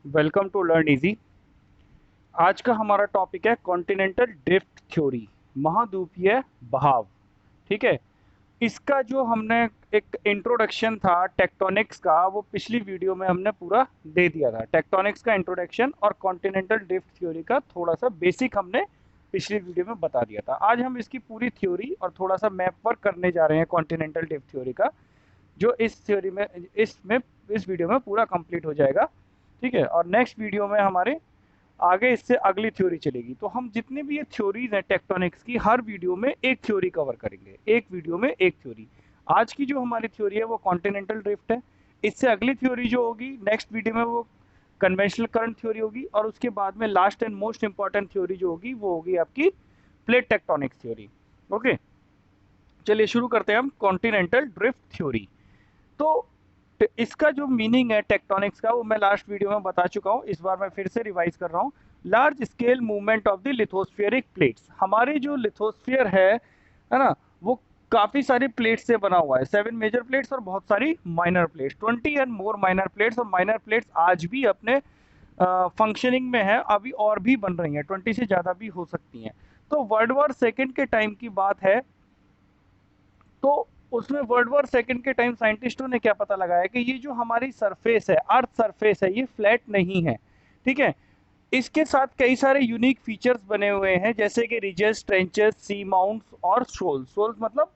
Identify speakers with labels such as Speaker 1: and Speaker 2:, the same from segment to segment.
Speaker 1: Welcome to learn easy. आज का हमारा टॉपिक है कॉन्टिनेंटल ड्रिफ्ट थ्योरी, महाद्वीपीय बहाव। ठीक है। इसका जो हमने एक इंट्रोडक्शन था टेक्टोनिक्स का, वो पिछली वीडियो में हमने पूरा दे दिया था। टेक्टोनिक्स का इंट्रोडक्शन और कॉन्टिनेंटल ड्रिफ्ट थ्योरी का थोड़ा सा बेसिक हमने पिछली वीडियो में बता दिया था। आज हम इसकी पूरी थ्योरी और थोड़ा सा मैप वर्क करने जा रहे हैं कॉन्टिनेंटल ड्रिफ्ट थ्योरी का, जो इस थ्योरी में इस वीडियो में पूरा कंप्लीट हो जाएगा। ठीक है। और नेक्स्ट वीडियो में हमारे आगे इससे अगली थ्योरी चलेगी। तो हम जितनी भी ये थ्योरीज हैं टेक्टोनिक्स की, हर वीडियो में एक थ्योरी कवर करेंगे, एक वीडियो में एक थ्योरी। आज की जो हमारी थ्योरी है वो कॉन्टिनेंटल ड्रिफ्ट है। इससे अगली थ्योरी जो होगी नेक्स्ट वीडियो में वो कन्वेंशनल करंट थ्योरी होगी। और उसके बाद में last and most important theory जो होगी वो होगी आपकी प्लेट टेक्टोनिक्स थ्योरी। ओके, चलिए शुरू करते हैं हम कॉन्टिनेंटल ड्रिफ्ट थ्योरी। तो इसका जो मीनिंग है टेक्टोनिक्स का वो मैं लास्ट वीडियो में बता चुका हूँ, इस बार मैं फिर से रिवाइज कर रहा हूँ। Large scale movement of the lithospheric plates. हमारी जो लिथोस्फियर है ना, वो काफी सारी प्लेट्स से बना हुआ है। 7 मेजर प्लेट्स और बहुत सारी minor plates, 20 and more minor plates. और माइनर प्लेट्स आज भी अपने फंक्शनिंग में है, अभी और भी बन रही हैं, 20 से ज्यादा भी हो सकती हैं। तो वर्ल्ड वॉर सेकेंड के टाइम की बात है, तो उसमें वर्ल्ड वॉर सेकंड के टाइम साइंटिस्टों ने क्या पता लगाया कि ये जो हमारी सरफेस है, अर्थ सरफेस है, ये फ्लैट नहीं है। ठीक है। इसके साथ कई सारे यूनिक फीचर्स बने हुए हैं, जैसे कि रिजेस, ट्रेंचेस, सी माउंट्स और शोल्स। शोल्स मतलब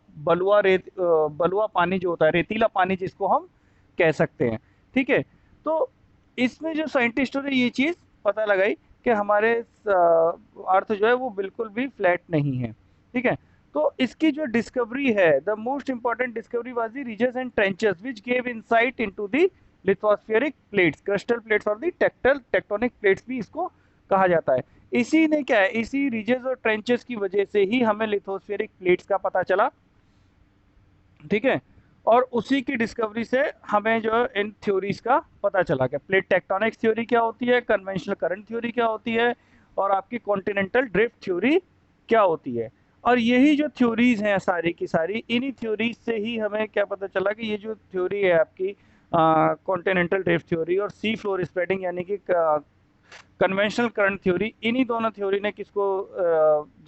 Speaker 1: बलुआ पानी जो होता है, रेतीला पानी जिसको हम कह सकते हैं। ठीक है। तो इसमें जो साइंटिस्टों ने ये चीज़ पता लगाई कि हमारे अर्थ जो है वो बिल्कुल भी फ्लैट नहीं है। ठीक है। तो इसकी जो डिस्कवरी है, the most important discovery was the ridges and trenches which gave insight into the lithospheric plates, crystal plates और दी टेक्टोनिक प्लेट्स भी इसको कहा जाता है। इसी ने क्या है, इसी रीजेस और ट्रेंचेस की वजह से ही हमें लिथोस्फेरिक प्लेट्स का पता चला। ठीक है। और उसी की डिस्कवरी से हमें जो है इन थ्योरीज का पता चला कि प्लेट टेक्टोनिक्स थ्योरी क्या होती है, कन्वेंशनल करंट थ्योरी क्या होती है, और आपकी कॉन्टिनेंटल ड्रिफ्ट थ्योरी क्या होती है। और यही जो थ्योरीज हैं सारी की सारी, इन्हीं थ्योरीज से ही हमें क्या पता चला कि ये जो थ्योरी है आपकी कॉन्टिनेंटल ड्रिफ्ट थ्योरी और सी फ्लोर स्प्रेडिंग यानी कि कन्वेंशनल करंट थ्योरी, इन्हीं दोनों थ्योरी ने किसको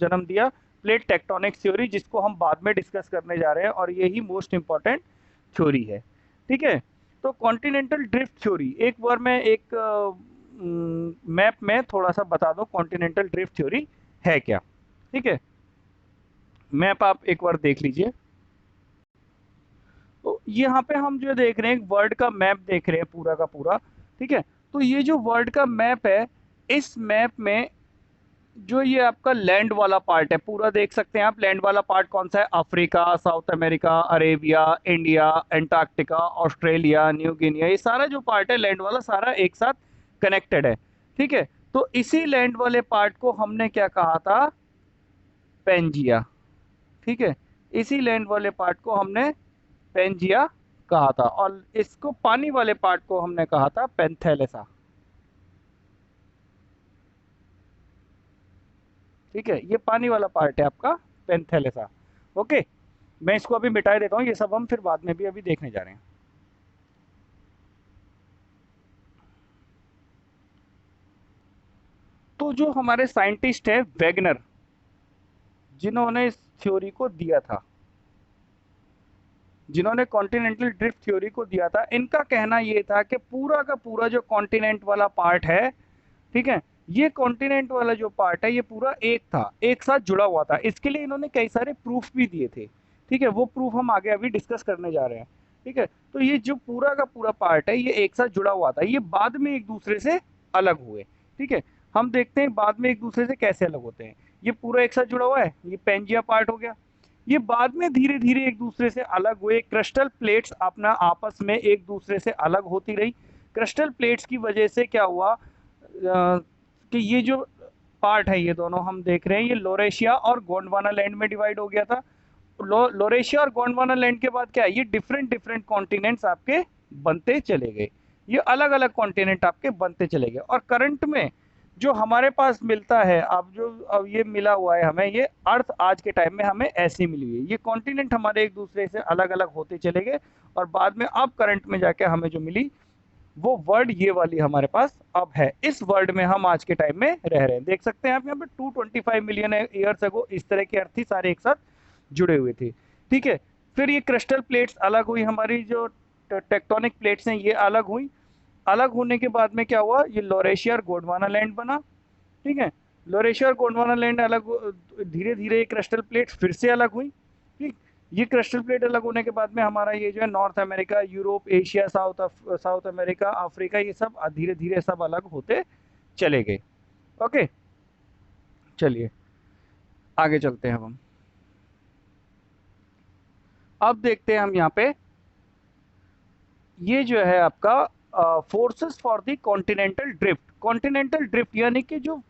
Speaker 1: जन्म दिया, प्लेट टेक्टोनिक्स थ्योरी, जिसको हम बाद में डिस्कस करने जा रहे हैं। और यही मोस्ट इंपॉर्टेंट थ्योरी है। ठीक है। तो कॉन्टिनेंटल ड्रिफ्ट थ्योरी, एक बार मैं एक मैप में थोड़ा सा बता दूं कॉन्टिनेंटल ड्रिफ्ट थ्योरी है क्या। ठीक है। मैप आप एक बार देख लीजिए। तो यहाँ पे हम जो देख रहे हैं वर्ल्ड का मैप देख रहे हैं पूरा का पूरा। ठीक है। तो ये जो वर्ल्ड का मैप है, इस मैप में जो ये आपका लैंड वाला पार्ट है पूरा देख सकते हैं आप। लैंड वाला पार्ट कौन सा है, Africa, south America, Arabia, India, Antarctica, Australia, new Guinea, ये सारा जो पार्ट है लैंड वाला सारा एक साथ कनेक्टेड है। ठीक है। तो इसी लैंड वाले पार्ट को हमने क्या कहा था, पेंजिया। ठीक है। इसी लैंड वाले पार्ट को हमने पेंजिया कहा था, और इसको पानी वाले पार्ट को हमने कहा था पेंथेलेसा। ठीक है। ये पानी वाला पार्ट है आपका पेंथेलेसा। ओके। मैं इसको अभी मिटा देता हूँ, ये सब हम फिर बाद में भी अभी देखने जा रहे हैं। तो जो हमारे साइंटिस्ट है वेगनर, जिन्होंने इस थ्योरी को दिया था, जिन्होंने कॉन्टिनेंटल ड्रिफ्ट थ्योरी को दिया था, इनका कहना ये था कि पूरा का पूरा जो कॉन्टिनेंट वाला पार्ट है, ठीक है, ये कॉन्टिनेंट वाला जो पार्ट है ये पूरा एक था, एक साथ जुड़ा हुआ था। इसके लिए इन्होंने कई सारे प्रूफ भी दिए थे। ठीक है। वो प्रूफ हम आगे अभी डिस्कस करने जा रहे हैं। ठीक है। तो ये जो पूरा का पूरा पार्ट है ये एक साथ जुड़ा हुआ था, ये बाद में एक दूसरे से अलग हुए। ठीक है। हम देखते हैं बाद में एक दूसरे से कैसे अलग होते हैं। ये पूरा एक साथ जुड़ा हुआ है, ये पेंजिया पार्ट हो गया। ये बाद में धीरे धीरे एक दूसरे से अलग हुए, क्रिस्टल प्लेट्स अपना आपस में एक दूसरे से अलग होती रही। क्रिस्टल प्लेट्स की वजह से क्या हुआ, कि ये जो पार्ट है ये दोनों हम देख रहे हैं, ये लोरेशिया और गोंडवाना लैंड में डिवाइड हो गया था। लोरेशिया और गोंडवाना लैंड के बाद क्या है, ये डिफरेंट डिफरेंट कॉन्टिनेंट्स आपके बनते चले गए। ये अलग अलग कॉन्टिनेंट आपके बनते चले गए। और करंट में जो हमारे पास मिलता है अब, जो अब ये मिला हुआ है हमें, ये अर्थ आज के टाइम में हमें ऐसी मिली हुई है। ये कॉन्टिनेंट हमारे एक दूसरे से अलग अलग होते चले गए, और बाद में अब करंट में जाके हमें जो मिली वो वर्ड ये वाली हमारे पास अब है। इस वर्ड में हम आज के टाइम में रह रहे हैं। देख सकते हैं आप यहाँ पे 225 मिलियन ईयर्स अगो इस तरह की अर्थ थी, सारे एक साथ जुड़े हुए थे। ठीक है, फिर ये क्रिस्टल प्लेट्स अलग हुई, हमारी जो टेक्टोनिक प्लेट्स हैं ये अलग हुई। अलग होने के बाद में क्या हुआ, ये लॉरेशिया और गोंडवाना लैंड बना। ठीक है, लोरेशिया और गोंडवाना लैंड अलग, धीरे धीरे ये क्रिस्टल प्लेट फिर से अलग हुई। ठीक, ये क्रिस्टल प्लेट अलग होने के बाद में हमारा ये जो है north America, Europe, Asia, south America, Africa, ये सब धीरे धीरे सब अलग होते चले गए। ओके, चलिए आगे चलते हैं हम। अब देखते हैं हम यहाँ पे, ये जो है आपका forces for the continental drift. Continental drift यानी कि जो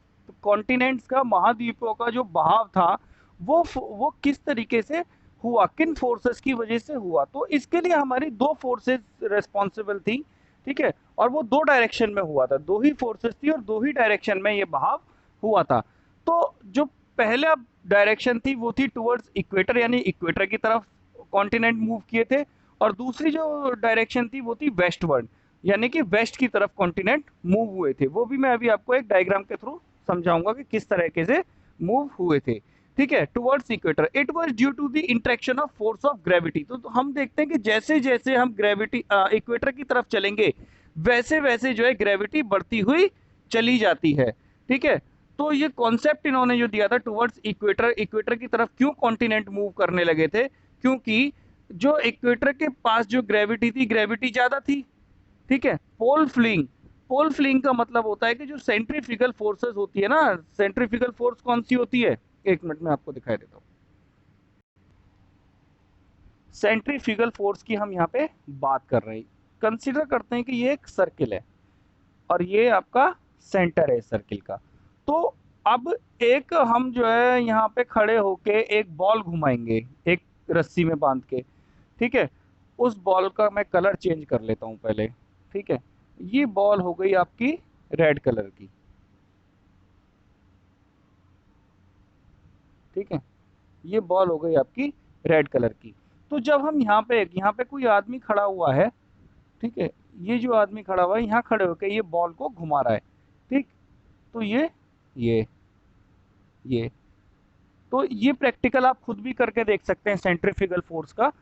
Speaker 1: कॉन्टिनेंट्स का, महाद्वीपों का जो बहाव था वो किस तरीके से हुआ, किन फोर्सेस की वजह से हुआ। तो इसके लिए हमारी दो फोर्सेस रिस्पॉन्सिबल थी। ठीक है, और वो दो डायरेक्शन में हुआ था, दो ही फोर्सेस थी और दो ही डायरेक्शन में ये बहाव हुआ था। तो जो पहला डायरेक्शन थी वो थी टुवर्ड्स इक्वेटर, यानी इक्वेटर की तरफ कॉन्टिनेंट मूव किए थे। और दूसरी जो डायरेक्शन थी वो थी वेस्टवर्ड, यानी कि वेस्ट की तरफ कॉन्टिनेंट मूव हुए थे। वो भी मैं अभी आपको एक डायग्राम के थ्रू समझाऊंगा कि किस तरीके से मूव हुए थे। ठीक है, towards equator it was due to the interaction of force of gravity. तो हम देखते हैं कि जैसे जैसे हम ग्रेविटी इक्वेटर की तरफ चलेंगे वैसे वैसे जो है ग्रेविटी बढ़ती हुई चली जाती है। ठीक है, तो ये कॉन्सेप्ट इन्होंने जो दिया था टुवर्ड्स इक्वेटर, इक्वेटर की तरफ क्यों कॉन्टिनेंट मूव करने लगे थे, क्योंकि जो इक्वेटर के पास जो ग्रेविटी थी, ग्रेविटी ज्यादा थी। ठीक है, पोल फ्लिंग, पोल फ्लिंग का मतलब होता है कि जो सेंट्रीफ्यूगल फोर्सेस होती है ना, सेंट्रीफ्यूगल फोर्स कौन सी होती है, एक मिनट में आपको दिखाई देता हूँ। सेंट्रीफ्यूगल फोर्स की हम यहाँ पे बात कर रहे हैं। कंसीडर करते हैं कि ये एक सर्किल है और ये आपका सेंटर है सर्किल का। तो अब एक हम जो है यहाँ पे खड़े होके एक बॉल घुमाएंगे एक रस्सी में बांध के। ठीक है, उस बॉल का मैं कलर चेंज कर लेता हूँ पहले। ठीक है, ये बॉल हो गई आपकी रेड कलर की। ठीक है, ये बॉल हो गई आपकी रेड कलर की। तो जब हम यहाँ पे कोई आदमी खड़ा हुआ है, ठीक है, ये जो आदमी खड़ा हुआ है यहाँ खड़े होकर ये बॉल को घुमा रहा है। ठीक, तो ये ये तो ये प्रैक्टिकल आप खुद भी करके देख सकते हैं सेंट्रीफ्यूगल फोर्स का।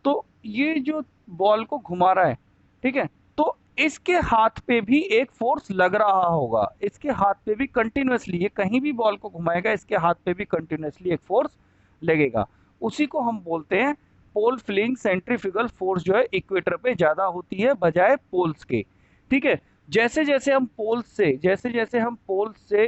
Speaker 1: तो ये जो बॉल को घुमा रहा है, ठीक है, तो इसके हाथ पे भी एक फोर्स लग रहा होगा, इसके हाथ पे भी कंटिन्यूअसली, ये कहीं भी बॉल को घुमाएगा इसके हाथ पे भी कंटिन्यूअसली एक फोर्स लगेगा। उसी को हम बोलते हैं पोल फ्लिंग। सेंट्रीफ्यूगल फोर्स जो है इक्वेटर पे ज्यादा होती है बजाय पोल्स के। ठीक है, जैसे जैसे हम पोल्स से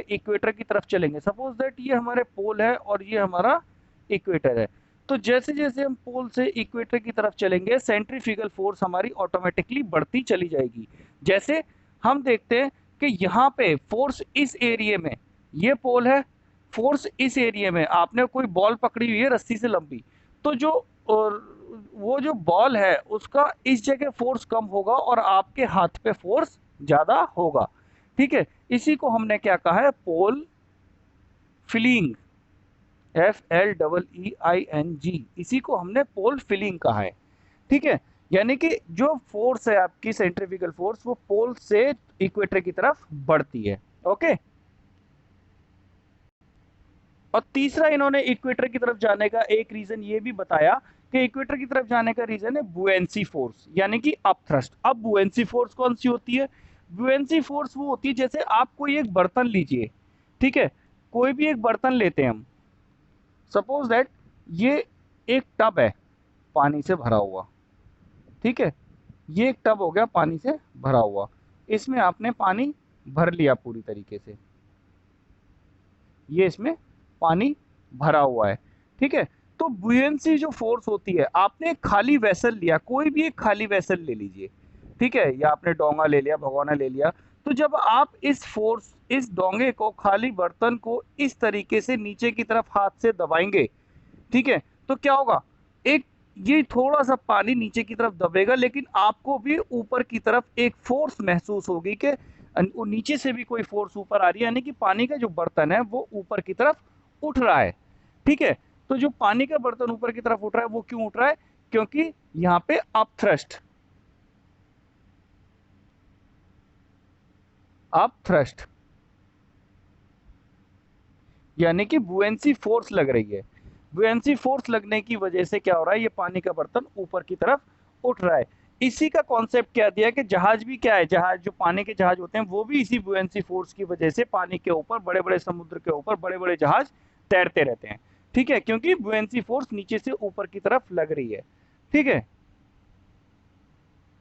Speaker 1: इक्वेटर की तरफ चलेंगे, सपोज दैट ये हमारे पोल है और ये हमारा इक्वेटर है, तो जैसे जैसे हम पोल से इक्वेटर की तरफ चलेंगे सेंट्रीफ्यूगल फोर्स हमारी ऑटोमेटिकली बढ़ती चली जाएगी। जैसे हम देखते हैं कि यहाँ पे फोर्स इस एरिया में, ये पोल है, फोर्स इस एरिया में, आपने कोई बॉल पकड़ी हुई है रस्सी से लंबी, तो जो और वो जो बॉल है उसका इस जगह फोर्स कम होगा और आपके हाथ पे फोर्स ज्यादा होगा। ठीक है, इसी को हमने क्या कहा है, पोल फिलिंग, FLEEING, इसी को हमने पोल फिलिंग कहा है। ठीक है, यानी कि जो फोर्स है आपकी सेंट्रीफ्यूगल फोर्स वो पोल से इक्वेटर की तरफ बढ़ती है। ओके, और तीसरा इन्होंने इक्वेटर की तरफ जाने का एक रीजन ये भी बताया कि इक्वेटर की तरफ जाने का रीजन है बुएंसी फोर्स, यानी कि अपथ्रस्ट। अब बुएंसी फोर्स कौन सी होती है, बुएंसी फोर्स वो होती है जैसे आप कोई एक बर्तन लीजिए। ठीक है, कोई भी एक बर्तन लेते हैं हम, सपोज दैट ये एक टब है पानी से भरा हुआ। ठीक है, ये एक टब हो गया पानी से भरा हुआ, इसमें आपने पानी भर लिया पूरी तरीके से, ये इसमें पानी भरा हुआ है। ठीक है, तो बुयंसी जो फोर्स होती है, आपने एक खाली वेसल लिया, कोई भी एक खाली वेसल ले लीजिए। ठीक है, या आपने डोंगा ले लिया, भगोना ले लिया, तो जब आप इस फोर्स, इस डोंगे को, खाली बर्तन को इस तरीके से नीचे की तरफ हाथ से दबाएंगे, ठीक है, तो क्या होगा, एक ये थोड़ा सा पानी नीचे की तरफ दबेगा लेकिन आपको भी ऊपर की तरफ एक फोर्स महसूस होगी कि नीचे से भी कोई फोर्स ऊपर आ रही है, यानी कि पानी का जो बर्तन है वो ऊपर की तरफ उठ रहा है। ठीक है, तो जो पानी का बर्तन ऊपर की तरफ उठ रहा है वो क्यों उठ रहा है, क्योंकि यहाँ पे अपथ्रस्ट, अप थ्रस्ट, यानी कि बुएंसी फोर्स लग रही है। बुएंसी फोर्स लगने की वजह से क्या हो रहा है, ये पानी का बर्तन ऊपर की तरफ उठ रहा है। इसी का कॉन्सेप्ट क्या दिया कि जहाज भी क्या है, जहाज जो पानी के जहाज होते हैं वो भी इसी बुएंसी फोर्स की वजह से पानी के ऊपर, बड़े बड़े समुद्र के ऊपर बड़े बड़े जहाज तैरते रहते हैं। ठीक है, क्योंकि बुएंसी फोर्स नीचे से ऊपर की तरफ लग रही है। ठीक है,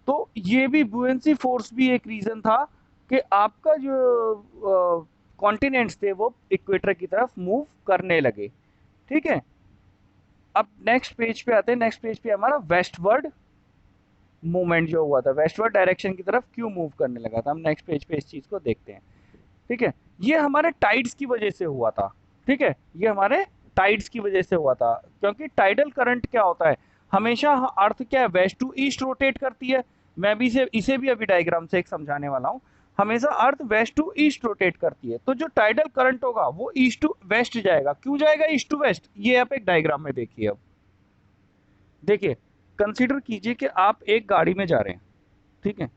Speaker 1: तो ये भी बुएंसी फोर्स भी एक रीजन था कि आपका जो कॉन्टिनेंट्स थे वो इक्वेटर की तरफ मूव करने लगे। ठीक है, अब नेक्स्ट पेज पे आते हैं। नेक्स्ट पेज पे हमारा वेस्टवर्ड मूवमेंट जो हुआ था, वेस्टवर्ड डायरेक्शन की तरफ क्यों मूव करने लगा था, हम नेक्स्ट पेज पे इस चीज को देखते हैं। ठीक है, ये हमारे टाइड्स की वजह से हुआ था। ठीक है, ये हमारे टाइड्स की वजह से हुआ था, क्योंकि टाइडल करंट क्या होता है, हमेशा अर्थ क्या है, वेस्ट टू ईस्ट रोटेट करती है। मैं भी इसे भी अभी डायग्राम से एक समझाने वाला हूँ। हमेशा अर्थ वेस्ट टू ईस्ट रोटेट करती है, तो जो टाइडल करंट होगा वो ईस्ट टू वेस्ट जाएगा। क्यों जाएगा ईस्ट टू वेस्ट, ये आप एक डायग्राम में देखिए। अब देखिए, कंसीडर कीजिए कि आप एक गाड़ी में जा रहे हैं। ठीक है,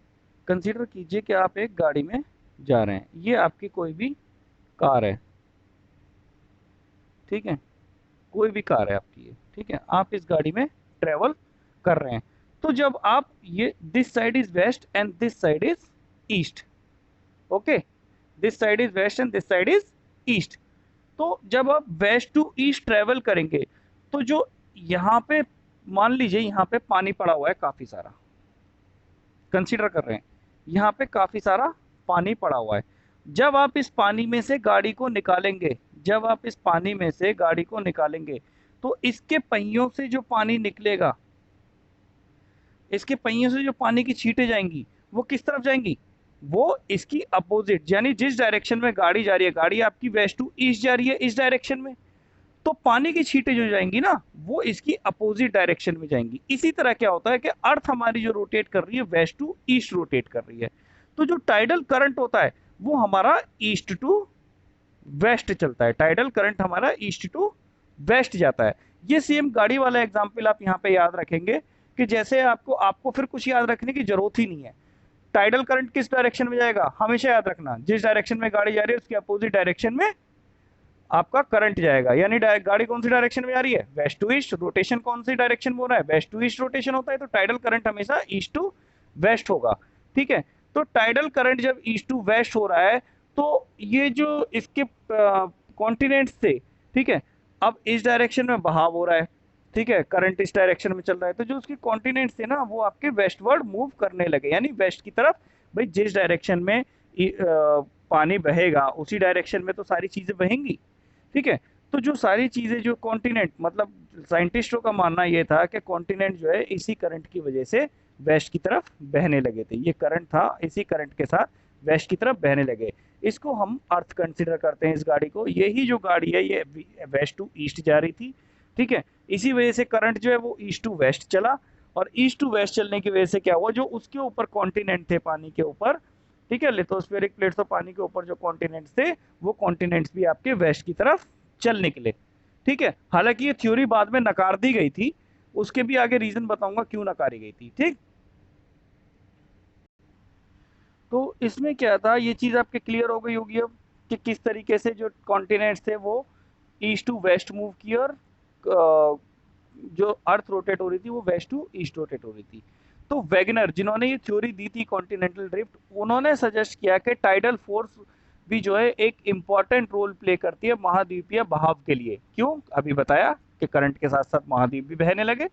Speaker 1: कंसीडर कीजिए कि आप एक गाड़ी में जा रहे हैं, ये आपकी कोई भी कार है। ठीक है, कोई भी कार है आपकी ये। ठीक है, आप इस गाड़ी में ट्रेवल कर रहे हैं। तो जब आप ये, this side is west and this side is east. Okay, this side is west and this side is east. तो जब आप वेस्ट टू ईस्ट ट्रेवल करेंगे, तो जो यहाँ पे, मान लीजिए यहाँ पे पानी पड़ा हुआ है काफी सारा, कंसीडर कर रहे हैं यहाँ पे काफी सारा पानी पड़ा हुआ है। जब आप इस पानी में से गाड़ी को निकालेंगे, जब आप इस पानी में से गाड़ी को निकालेंगे, तो इसके पहियों से जो पानी निकलेगा, इसके पहियों से जो पानी की छींटें जाएंगी वो किस तरफ जाएंगी, वो इसकी अपोजिट, यानी जिस डायरेक्शन में गाड़ी जा रही है, गाड़ी आपकी वेस्ट टू ईस्ट जा रही है इस डायरेक्शन में, तो पानी की छींटें जो जाएंगी ना वो इसकी अपोजिट डायरेक्शन में जाएंगी। इसी तरह क्या होता है कि अर्थ हमारी जो रोटेट कर रही है वेस्ट टू ईस्ट रोटेट कर रही है, तो जो टाइडल करंट होता है वो हमारा ईस्ट टू वेस्ट चलता है। टाइडल करंट हमारा ईस्ट टू वेस्ट जाता है। ये सेम गाड़ी वाला एग्जाम्पल आप यहाँ पे याद रखेंगे कि जैसे आपको आपको फिर कुछ याद रखने की जरूरत ही नहीं है। टाइडल करंट किस डायरेक्शन में जाएगा, हमेशा याद रखना, जिस डायरेक्शन में गाड़ी जा रही है उसके अपोजिट डायरेक्शन में आपका करंट जाएगा। यानी गाड़ी कौन सी डायरेक्शन में जा रही है, वेस्ट टू ईस्ट, रोटेशन कौन सी डायरेक्शन में हो रहा है, वेस्ट टू ईस्ट रोटेशन होता है, तो टाइडल करंट हमेशा ईस्ट टू वेस्ट होगा। ठीक है, तो टाइडल करंट जब ईस्ट टू वेस्ट हो रहा है, तो ये जो इसके कॉन्टिनेंट्स थे, ठीक है, अब इस डायरेक्शन में बहाव हो रहा है। ठीक है, करंट इस डायरेक्शन में चल रहा है, तो जो उसके कॉन्टिनेंट्स थे ना वो आपके वेस्टवर्ड मूव करने लगे, यानी वेस्ट की तरफ। भाई जिस डायरेक्शन में पानी बहेगा उसी डायरेक्शन में तो सारी चीजें बहेंगी। ठीक है, तो जो सारी चीजें, जो कॉन्टिनेंट, मतलब साइंटिस्टों का मानना ये था कि कॉन्टिनेंट जो है इसी करंट की वजह से वेस्ट की तरफ बहने लगे थे। ये करंट था, इसी करंट के साथ वेस्ट की तरफ बहने लगे। इसको हम अर्थ कंसिडर करते हैं इस गाड़ी को। यही जो गाड़ी है ये वेस्ट टू ईस्ट जा रही थी। ठीक है, इसी वजह से करंट जो है वो ईस्ट टू वेस्ट चला, और ईस्ट टू वेस्ट चलने की वजह से क्या हुआ, जो उसके ऊपर कॉन्टिनेंट थे पानी के ऊपर, ठीक है, लिथोस्फेरिक प्लेट्स, तो पानी के ऊपर जो कॉन्टिनेंट्स थे वो कॉन्टिनेंट्स भी आपके वेस्ट की तरफ चल निकले। ठीक है, हालांकि ये थ्योरी बाद में नकार दी गई थी, उसके भी आगे रीजन बताऊंगा क्यों नकारी गई थी। ठीक, तो इसमें क्या था, ये चीज आपके क्लियर हो गई होगी अब कि किस तरीके से जो कॉन्टिनेंट्स थे वो ईस्ट टू वेस्ट मूव किए, और जो अर्थ रोटेट हो रही थी वो वेस्ट टू ईस्ट रोटेट हो रही थी। तो वेगनर जिन्होंने ये थ्योरी दी थी कॉन्टिनेंटल ड्रिफ्ट, उन्होंने सजेस्ट किया कि टाइडल फोर्स भी जो है एक इंपॉर्टेंट रोल प्ले करती है महाद्वीपीय बहाव के लिए। क्यों, अभी बताया कि करंट के साथ साथ महाद्वीप भी बहने लगे।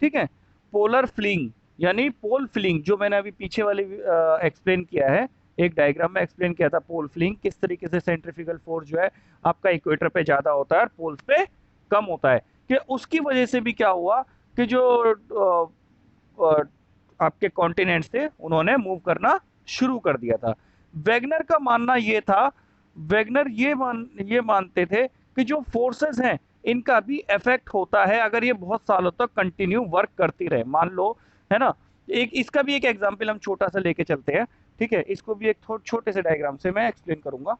Speaker 1: ठीक है, पोलर फ्लिंग, यानी पोल फ्लिंग, जो मैंने अभी पीछे वाली एक्सप्लेन किया है, एक डायग्राम में एक्सप्लेन किया था पोल फ्लिंग, किस तरीके से सेंट्रीफ्यूगल फोर्स जो है आपका इक्वेटर पे ज्यादा होता है और पोल्स पे कम होता है, कि उसकी वजह से भी क्या हुआ कि जो आपके कॉन्टिनेंट्स थे उन्होंने मूव करना शुरू कर दिया था। वेगनर का मानना ये था, वेगनर ये मानते थे कि जो फोर्सेस हैं इनका भी इफेक्ट होता है अगर ये बहुत सालों तक कंटिन्यू वर्क करती रहे। मान लो, है ना, एक इसका भी एक एग्जांपल हम छोटा सा लेके चलते हैं। ठीक है, इसको भी एक छोटे से डायग्राम से मैं एक्सप्लेन करूंगा।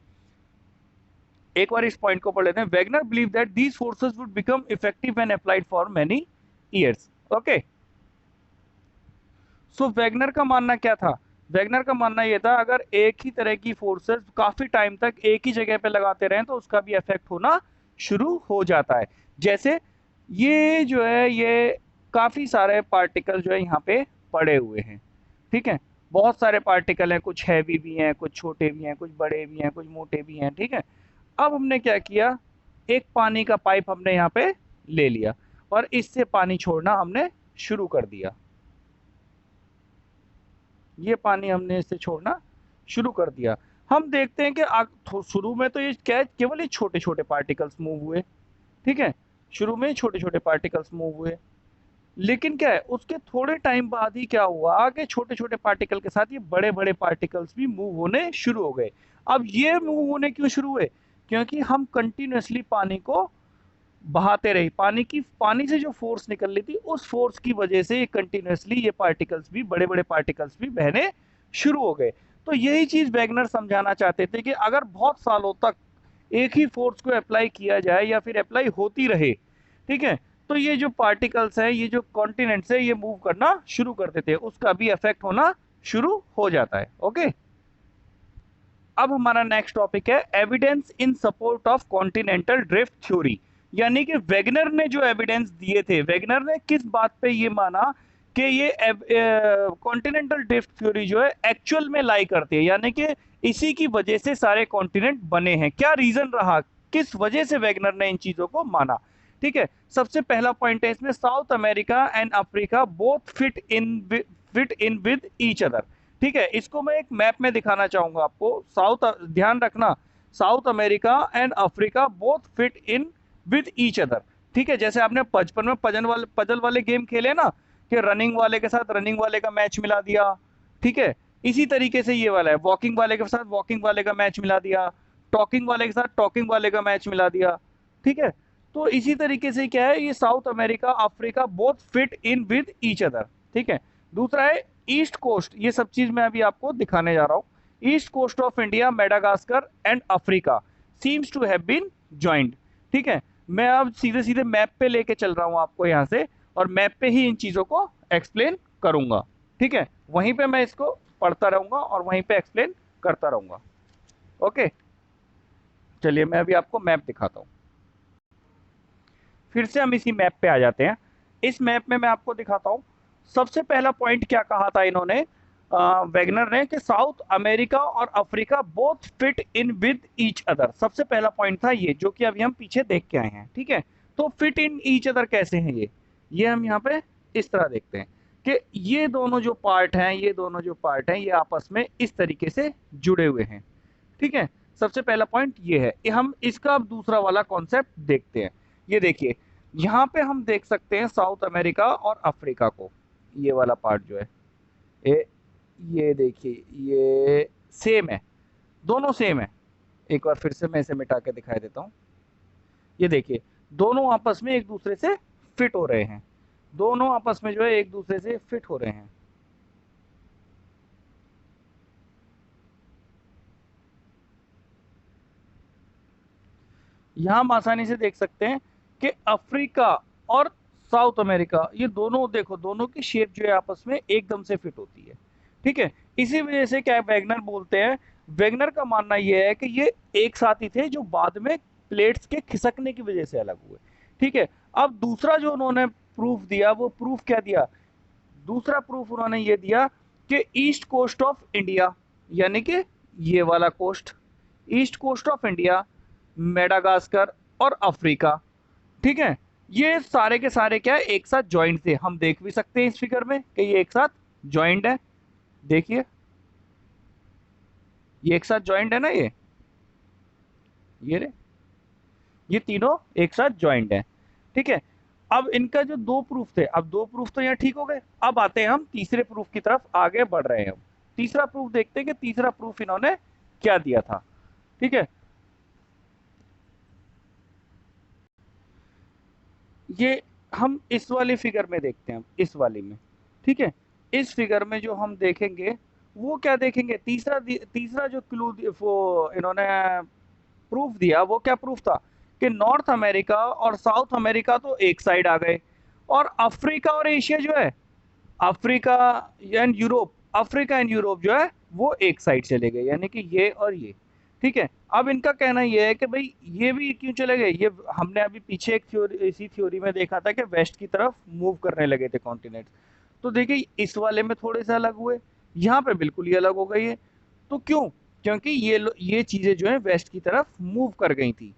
Speaker 1: एक बार इस पॉइंट को पढ़ लेते हैं। Wegener believe that these forces would become effective when applied for many years. Okay, so Wegener का मानना क्या था, वेगनर का मानना ये था अगर एक ही तरह की फोर्सेस काफी टाइम तक एक ही जगह पे लगाते रहें तो उसका भी इफेक्ट होना शुरू हो जाता है। जैसे ये जो है ये काफी सारे पार्टिकल जो है यहाँ पे पड़े हुए हैं, ठीक है। बहुत सारे पार्टिकल हैं, कुछ हैवी भी हैं, कुछ छोटे भी हैं, कुछ बड़े भी हैं, कुछ मोटे भी हैं, ठीक है। अब हमने क्या किया, एक पानी का पाइप हमने यहाँ पे ले लिया और इससे पानी छोड़ना हमने शुरू कर दिया। ये पानी हमने इससे छोड़ना शुरू कर दिया। हम देखते हैं कि शुरू में तो ये क्या है, केवल ये छोटे छोटे पार्टिकल्स मूव हुए, ठीक है। शुरू में छोटे छोटे पार्टिकल्स मूव हुए, लेकिन क्या है उसके थोड़े टाइम बाद ही क्या हुआ, आगे छोटे छोटे पार्टिकल के साथ ये बड़े बड़े पार्टिकल्स भी मूव होने शुरू हो गए। अब ये मूव होने क्यों शुरू हुए, क्योंकि हम कंटिन्यूसली पानी को बहाते रहे, पानी से जो फोर्स निकल रही थी उस फोर्स की वजह से ये कंटिन्यूसली ये पार्टिकल्स भी, बड़े बड़े पार्टिकल्स भी बहने शुरू हो गए। तो यही चीज वैगनर समझाना चाहते थे कि अगर बहुत सालों तक एक ही फोर्स को अप्लाई किया जाए या फिर अप्लाई होती रहे, ठीक है, तो ये जो पार्टिकल्स है, ये जो कॉन्टिनेंट्स है, ये मूव करना शुरू कर देते हैं, उसका भी इफेक्ट होना शुरू हो जाता है। ओके, अब हमारा नेक्स्ट टॉपिक है evidence in support of continental drift theory. यानी कि वेगनर ने जो एविडेंस दिए थे, वेगनर ने किस बात पे ये माना कि ये कॉन्टिनेंटल ड्रिफ्ट थ्योरी जो है एक्चुअल में लाई करती है, यानी कि इसी की वजह से सारे कॉन्टिनेंट बने हैं। क्या रीजन रहा, किस वजह से वेगनर ने इन चीजों को माना, ठीक है। सबसे पहला पॉइंट है इसमें, south America and Africa both fit in with each other, ठीक है। इसको मैं एक मैप में दिखाना चाहूंगा आपको। ध्यान रखना, south America and Africa both fit in with each other, ठीक है। जैसे आपने बचपन में पजल वाले गेम खेले ना, कि रनिंग वाले के साथ रनिंग वाले का मैच मिला दिया, ठीक है। इसी तरीके से ये वाला है, वॉकिंग वाले के साथ वॉकिंग वाले का मैच मिला दिया, टॉकिंग वाले के साथ टॉकिंग वाले का मैच मिला दिया, ठीक है। तो इसी तरीके से क्या है, ये south America Africa both fit in with each other, ठीक है। दूसरा है ईस्ट कोस्ट, ये सब चीज मैं अभी आपको दिखाने जा रहा हूँ। East coast of India, Madagascar and Africa seems to have been joint, ठीक है। मैं अब सीधे सीधे मैप पे लेके चल रहा हूँ आपको यहाँ से, और मैप पे ही इन चीजों को एक्सप्लेन करूंगा, ठीक है। वहीं पे मैं इसको पढ़ता रहूंगा और वहीं पे एक्सप्लेन करता रहूंगा। ओके, चलिए मैं अभी आपको मैप दिखाता हूँ। फिर से हम इसी मैप पे आ जाते हैं। इस मैप में मैं आपको दिखाता हूँ। सबसे पहला पॉइंट क्या कहा था इन्होंने, वेगनर ने, कि साउथ अमेरिका और Africa both fit in with each other. सबसे पहला पॉइंट था ये, जो कि अभी हम पीछे देख के आए हैं, ठीक है। तो फिट इन ईच अदर कैसे हैं ये हम यहाँ पे इस तरह देखते हैं कि ये दोनों जो पार्ट हैं, ये आपस में इस तरीके से जुड़े हुए हैं, ठीक है। सबसे पहला पॉइंट ये है। हम इसका अब दूसरा वाला कॉन्सेप्ट देखते हैं। ये देखिए, यहाँ पे हम देख सकते हैं साउथ अमेरिका और अफ्रीका को, ये वाला पार्ट जो है, ये देखिए, ये सेम है, दोनों सेम है। एक बार फिर से मैं इसे मिटा के दिखाई देता हूँ। ये देखिए, दोनों आपस में एक दूसरे से फिट हो रहे हैं, दोनों आपस में जो है एक दूसरे से फिट हो रहे हैं। यहां हम आसानी से देख सकते हैं कि अफ्रीका और साउथ अमेरिका, ये दोनों देखो, दोनों की शेप जो है आपस में एकदम से फिट होती है, ठीक है। इसी वजह से क्या वेगनर बोलते हैं, वेगनर का मानना यह है कि ये एक साथ ही थे जो बाद में प्लेट्स के खिसकने की वजह से अलग हुए, ठीक है। अब दूसरा जो उन्होंने प्रूफ दिया, वो प्रूफ क्या दिया, दूसरा प्रूफ उन्होंने ये दिया कि ईस्ट कोस्ट ऑफ इंडिया, यानी कि ये वाला coast, east coast of India, Madagascar और अफ्रीका, ठीक है, ये सारे के सारे क्या है, एक साथ ज्वाइंट थे। हम देख भी सकते हैं इस फिगर में कि ये एक साथ ज्वाइंट है। देखिए, ये एक साथ ज्वाइंट है ना, ये रे, ये तीनों एक साथ ज्वाइंट है, ठीक है। अब इनका जो दो प्रूफ थे, अब दो प्रूफ तो यहाँ ठीक हो गए। अब आते हैं हम तीसरे प्रूफ की तरफ, आगे बढ़ रहे हैं हम। तीसरा प्रूफ देखते हैं कि तीसरा प्रूफ इन्होंने क्या दिया था, ठीक है। ये हम इस वाली फिगर में देखते हैं, इस वाली में, ठीक है। इस फिगर में जो हम देखेंगे, वो क्या देखेंगे, तीसरा जो क्लू वो इन्होंने प्रूफ दिया, वो क्या प्रूफ था कि नॉर्थ अमेरिका और साउथ अमेरिका तो एक साइड आ गए, और अफ्रीका और एशिया जो है, Africa and Europe, Africa and Europe जो है वो एक साइड चले गए, यानी कि ये और ये। ठीक है, अब इनका कहना ये है कि भाई ये भी क्यों चले गए, ये हमने अभी पीछे एक थ्योरी, इसी थ्योरी में देखा था कि वेस्ट की तरफ मूव करने लगे थे कॉन्टिनेंट। तो देखिए इस वाले में थोड़े से अलग हुए, यहाँ पे बिल्कुल ही अलग हो गई है। तो क्यों? क्योंकि ये चीजें जो है वेस्ट की तरफ मूव कर गई थी।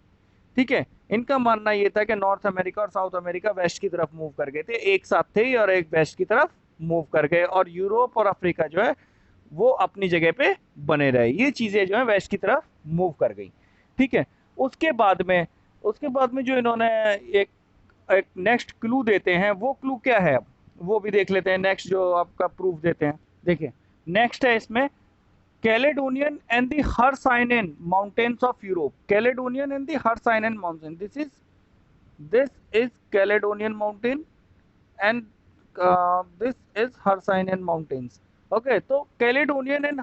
Speaker 1: ठीक है, इनका मानना ये था कि नॉर्थ अमेरिका और साउथ अमेरिका वेस्ट की तरफ मूव कर गए थे, एक साथ थे और एक वेस्ट की तरफ मूव कर गए, और यूरोप और अफ्रीका जो है वो अपनी जगह पे बने रहे, ये चीजें जो है वेस्ट की तरफ मूव कर गई। ठीक है, उसके बाद में उसके बाद में जो इन्होंने एक एक नेक्स्ट क्लू देते हैं, वो क्लू क्या है, अब वो भी देख लेते हैं। नेक्स्ट जो आपका प्रूफ देते हैं, देखिए नेक्स्ट है इसमें Caledonian and the Hercynian mountains of Europe. Caledonian and the Hercynian mountain. This is Caledonian mountain and this is Hercynian mountains. Okay, तो कैलेडोनियन एंड